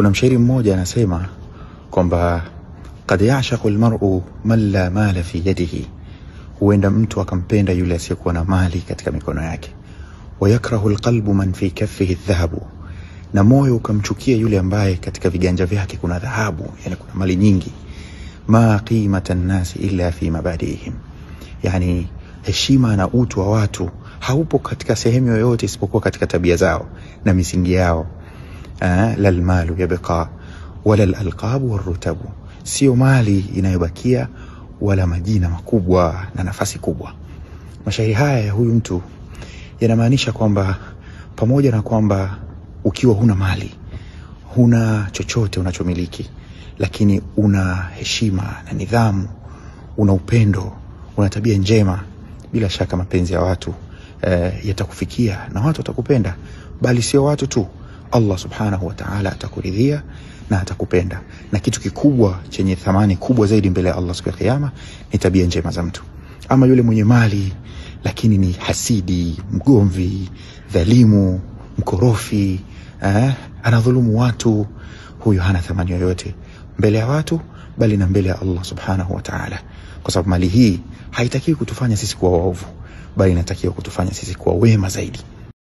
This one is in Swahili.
Kuna mshairi mmoja anasema kwamba qad ya'shaqu al-mar'u man la mala fi yadihi, huenda mtu akampenda yule asiyekuwa na mali katika mikono yake. Wa yakrahu al-qalbu man fi kaffihi adh-dhahabu, na moyo ukamchukia yule ambaye katika viganja vyake kuna dhahabu, yani kuna mali nyingi. Ma qimata an-nasi illa fi mabadihim, yani heshima na utu wa watu haupo katika sehemu yoyote isipokuwa katika tabia zao na misingi yao. Lal malu yabqa wala al-alqabu war-rutabu, sio mali inayobakia wala majina makubwa na nafasi kubwa. Mashairi haya ya huyu mtu yanamaanisha kwamba pamoja na kwamba ukiwa huna mali, huna chochote unachomiliki, lakini una heshima na nidhamu, una upendo, una tabia njema, bila shaka mapenzi ya watu yatakufikia na watu watakupenda. Bali sio watu tu, Allah subhanahu wa ta'ala atakuridhia na atakupenda. Na kitu kikubwa chenye thamani kubwa zaidi mbele ya Allah siku ya kiyama ni tabia njema za mtu. Ama yule mwenye mali lakini ni hasidi, mgomvi, dhalimu, mkorofi, anadhulumu watu, huyo hana thamani yoyote mbele ya watu bali na mbele ya Allah subhanahu wa ta'ala. Kwa sababu mali hii haitakiwi kutufanya sisi kuwa waovu, bali inatakiwa kutufanya sisi kuwa wema zaidi.